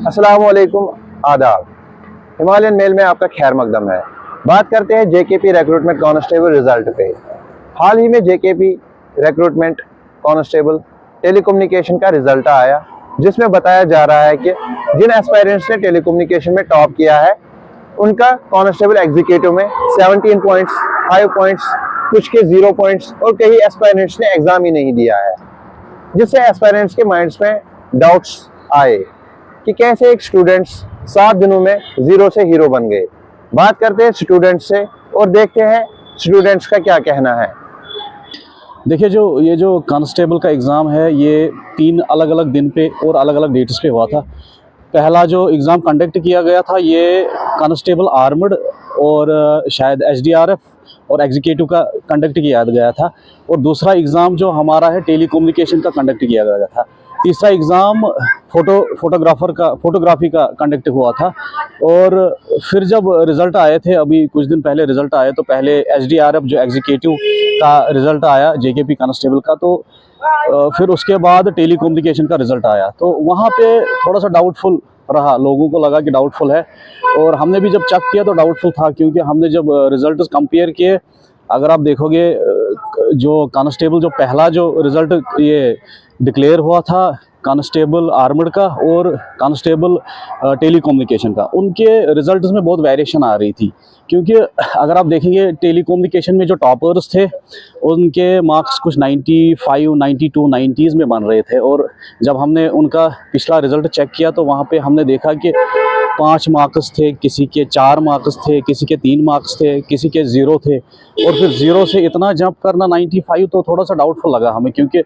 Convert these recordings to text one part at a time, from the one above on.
अस्सलाम वालेकुम, आदाब। हिमालयन मेल में आपका खैर मकदम है। बात करते हैं जेकेपी रिक्रूटमेंट कांस्टेबल रिजल्ट पे। हाल ही में जेकेपी रिक्रूटमेंट कांस्टेबल टेलीकम्युनिकेशन का रिजल्ट आया, जिसमें बताया जा रहा है कि जिन एस्पायरेंट्स ने टेलीकम्युनिकेशन में टॉप किया है उनका कांस्टेबल एग्जीक्यूटिव में 17 पॉइंट्स, 5 पॉइंट्स, कुछ के 0 पॉइंट्स और कई एस्पायरेंट्स ने एग्जाम ही नहीं दिया है, जिससे एस्पायरेंट्स के माइंड्स में डाउट्स आए कि कैसे एक स्टूडेंट्स 7 दिनों में 0 से हीरो बन गए। बात करते हैं स्टूडेंट्स से और देखते हैं स्टूडेंट्स का क्या कहना है। देखिए, ये जो कांस्टेबल का एग्ज़ाम है, ये 3 अलग अलग दिन पे और अलग अलग डेट्स पे हुआ था। पहला जो एग्ज़ाम कंडक्ट किया गया था, ये कांस्टेबल आर्मड और शायद एसडीआरएफ और एग्जीक्यूटिव का कंडक्ट किया गया था। और दूसरा एग्ज़ाम जो हमारा है टेलीकम्युनिकेशन का कंडक्ट किया गया था। तीसरा एग्ज़ाम फोटोग्राफी का कंडक्ट हुआ था। और फिर जब रिज़ल्ट आए थे, अभी कुछ दिन पहले रिज़ल्ट आए, तो पहले एसडीआरएफ जो एग्जीक्यूटिव का रिज़ल्ट आया जेकेपी कांस्टेबल का, तो फिर उसके बाद टेलीकम्युनिकेशन का रिज़ल्ट आया। तो वहाँ पे थोड़ा सा डाउटफुल रहा, लोगों को लगा कि डाउटफुल है, और हमने भी जब चेक किया तो डाउटफुल था, क्योंकि हमने जब रिज़ल्ट कंपेयर किए, अगर आप देखोगे जो कांस्टेबल जो पहला जो रिज़ल्ट ये डिक्लेयर हुआ था कांस्टेबल आर्मड का और कांस्टेबल टेलीकम्युनिकेशन का, उनके रिजल्ट्स में बहुत वेरिएशन आ रही थी। क्योंकि अगर आप देखेंगे टेलीकम्युनिकेशन में जो टॉपर्स थे उनके मार्क्स कुछ 95, 92, 90s में बन रहे थे, और जब हमने उनका पिछला रिज़ल्ट चेक किया तो वहाँ पे हमने देखा कि 5 मार्क्स थे, किसी के 4 मार्क्स थे, किसी के 3 मार्क्स थे, किसी के 0 थे। और फिर 0 से इतना जंप करना 95, तो थोड़ा सा डाउटफुल लगा हमें, क्योंकि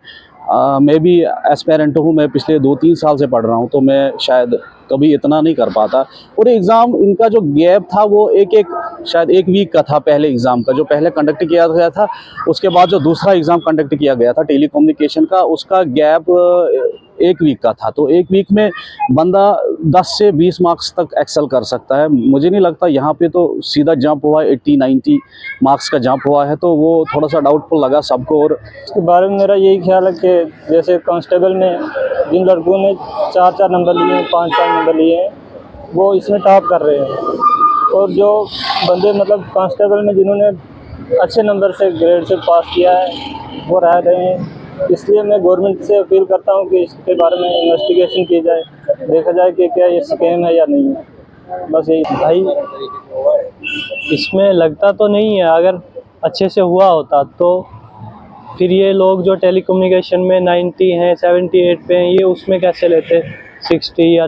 मैं भी एस्पेरेंट हूँ, मैं पिछले 2-3 साल से पढ़ रहा हूँ, तो मैं शायद कभी इतना नहीं कर पाता। और एग्ज़ाम इनका जो गैप था वो शायद 1 वीक का था। पहले एग्ज़ाम का जो पहले कंडक्ट किया गया था, उसके बाद जो दूसरा एग्ज़ाम कंडक्ट किया गया था टेलीकम्युनिकेशन का, उसका गैप 1 वीक का था। तो 1 वीक में बंदा 10 से 20 मार्क्स तक एक्सेल कर सकता है। मुझे नहीं लगता यहाँ पे तो सीधा जंप हुआ 80-90 मार्क्स का जंप हुआ है, तो वो थोड़ा सा डाउटफुल लगा सबको। और इसके बारे में मेरा यही ख्याल है कि जैसे कांस्टेबल में जिन लड़कों ने 4-4 नंबर लिए हैं, 5-5 नंबर लिए हैं, वो इसमें टॉप कर रहे हैं। और जो बंदे मतलब कांस्टेबल में जिन्होंने अच्छे नंबर से ग्रेड से पास किया है वो रह गए हैं। इसलिए मैं गवर्नमेंट से अपील करता हूँ कि इसके बारे में इन्वेस्टिगेशन की जाए, देखा जाए कि क्या ये स्कैम है या नहीं है। बस यही भाई, इसमें लगता तो नहीं है, अगर अच्छे से हुआ होता तो फिर ये लोग जो टेलीकम्युनिकेशन में 90 हैं, 78 पे हैं, ये उसमें कैसे लेते 60 या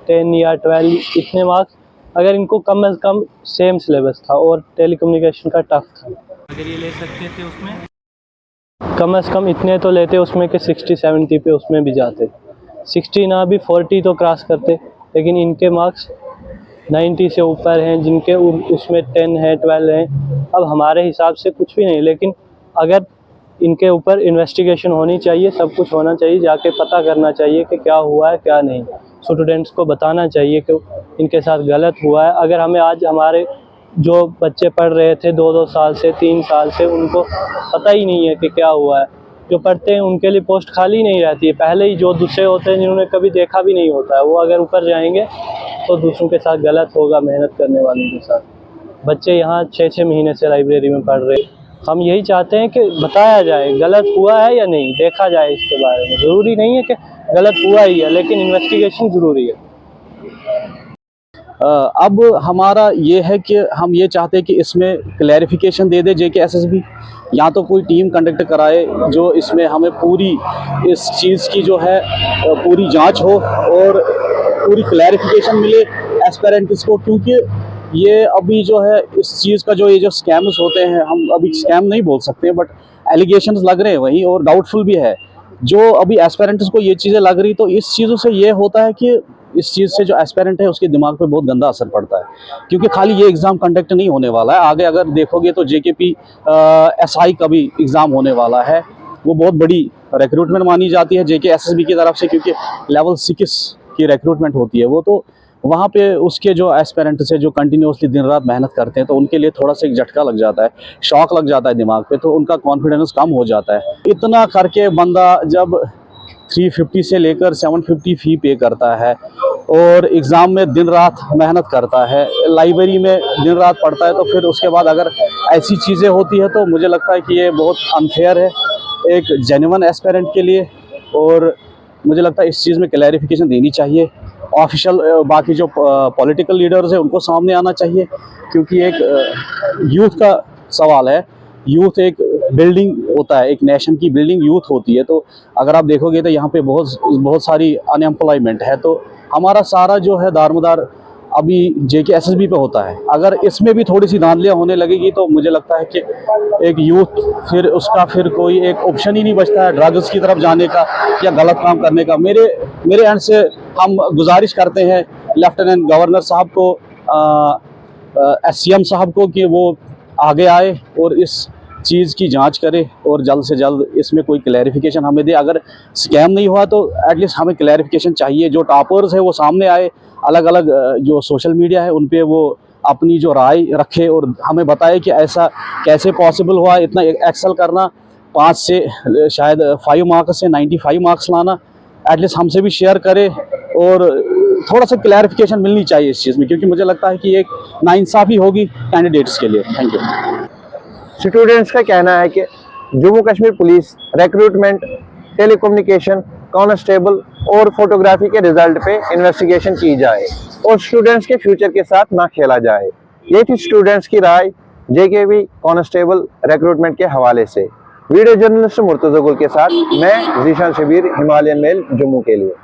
10 या 12 इतने मार्क्स, अगर इनको कम से कम सेम सिलेबस था और टेलीकम्युनिकेशन का टफ था, अगर ये ले सकते थे उसमें कम से कम इतने तो लेते उसमें कि 60-70 पे उसमें भी जाते, 60 ना भी 40 तो क्रॉस करते। लेकिन इनके मार्क्स 90 से ऊपर हैं, जिनके उसमें 10 है, 12 हैं। अब हमारे हिसाब से कुछ भी नहीं, लेकिन अगर इनके ऊपर इन्वेस्टिगेशन होनी चाहिए, सब कुछ होना चाहिए, जाके पता करना चाहिए कि क्या हुआ है क्या नहीं। स्टूडेंट्स को बताना चाहिए कि इनके साथ गलत हुआ है। अगर हमें आज हमारे जो बच्चे पढ़ रहे थे 2-2 साल से, 3 साल से, उनको पता ही नहीं है कि क्या हुआ है, जो पढ़ते हैं उनके लिए पोस्ट खाली नहीं रहती है। पहले ही जो दूसरे होते हैं जिन्होंने कभी देखा भी नहीं होता है, वो अगर ऊपर जाएंगे तो दूसरों के साथ गलत होगा, मेहनत करने वालों के साथ। बच्चे यहाँ 6-6 महीने से लाइब्रेरी में पढ़ रहे हैं। हम यही चाहते हैं कि बताया जाए गलत हुआ है या नहीं, देखा जाए इसके बारे में। ज़रूरी नहीं है कि गलत हुआ ही है, लेकिन इन्वेस्टिगेशन ज़रूरी है। अब हमारा ये है कि हम ये चाहते हैं कि इसमें क्लैरिफिकेशन दे दे JKSSB, या तो कोई टीम कंडक्ट कराए जो इसमें हमें पूरी इस चीज़ की जो है पूरी जांच हो और पूरी क्लैरिफिकेशन मिले एस्पेरेंट्स को। क्योंकि ये अभी जो है इस चीज़ का ये जो स्कैम्स होते हैं, हम अभी स्कैम नहीं बोल सकते, बट एलिगेशंस लग रहे हैं वहीं, और डाउटफुल भी है जो अभी एस्पेरेंट्स को ये चीज़ें लग रही। तो इस चीज़ों से ये होता है कि इस चीज़ से जो एस्पेरेंट है उसके दिमाग पे बहुत गंदा असर पड़ता है, क्योंकि खाली ये एग्ज़ाम कंडक्ट नहीं होने वाला है। आगे अगर देखोगे तो JKP SI का भी एग्ज़ाम होने वाला है। वो बहुत बड़ी रिक्रूटमेंट मानी जाती है JKSSB की तरफ से, क्योंकि लेवल 6 की रिक्रूटमेंट होती है वो। तो वहाँ पे उसके जो एस्पेरेंट से जो कंटिन्यूसली दिन रात मेहनत करते हैं, तो उनके लिए थोड़ा सा एक झटका लग जाता है, शॉक लग जाता है दिमाग पे, तो उनका कॉन्फिडेंस कम हो जाता है। इतना करके बंदा जब 350 से लेकर 750 फ़ी पे करता है और एग्ज़ाम में दिन रात मेहनत करता है, लाइब्रेरी में दिन रात पढ़ता है, तो फिर उसके बाद अगर ऐसी चीज़ें होती है तो मुझे लगता है कि ये बहुत अनफेयर है एक जेन्युइन एस्पिरेंट के लिए। और मुझे लगता है इस चीज़ में क्लैरिफिकेशन देनी चाहिए। ऑफिशियल बाकी जो पॉलिटिकल लीडर्स हैं उनको सामने आना चाहिए, क्योंकि एक यूथ का सवाल है। यूथ एक बिल्डिंग होता है, एक नेशन की बिल्डिंग यूथ होती है। तो अगर आप देखोगे तो यहाँ पे बहुत सारी अनएम्प्लॉयमेंट है। तो हमारा सारा जो है दारमदार अभी जेके एसएसबी पे होता है। अगर इसमें भी थोड़ी सी धांधलियाँ होने लगेगी तो मुझे लगता है कि एक यूथ फिर कोई एक ऑप्शन ही नहीं बचता है ड्रग्स की तरफ जाने का या गलत काम करने का। मेरे एंड से हम गुजारिश करते हैं लेफ्टिनेंट गवर्नर साहब को, एससीएम साहब को, कि वो आगे आए और इस चीज़ की जांच करे और जल्द से जल्द इसमें कोई क्लैरिफिकेशन हमें दे। अगर स्कैम नहीं हुआ तो एटलीस्ट हमें क्लैरिफिकेशन चाहिए। जो टॉपर्स है वो सामने आए, अलग अलग जो सोशल मीडिया है उन पे वो अपनी जो राय रखे और हमें बताए कि ऐसा कैसे पॉसिबल हुआ इतना एक्सेल करना, 5 से शायद 5 मार्क्स से 95 मार्क्स लाना। एटलीस्ट हमसे भी शेयर करे और थोड़ा सा क्लैरिफिकेशन मिलनी चाहिए इस चीज़ में, क्योंकि मुझे लगता है कि एक नाइंसाफ़ी होगी कैंडिडेट्स के लिए। Thank you. स्टूडेंट्स का कहना है कि Jammu Kashmir police recruitment, telecommunication, constable और फोटोग्राफी के रिजल्ट पे इन्वेस्टिगेशन की जाए और स्टूडेंट्स के फ्यूचर के साथ ना खेला जाए। ये थी स्टूडेंट्स की राय जेकेपी कांस्टेबल रिक्रूटमेंट के हवाले से। वीडियो जर्नलिस्ट मुर्तज़ा गुल के साथ मैं ज़ीशान शबीर, हिमालयन मेल जम्मू के लिए।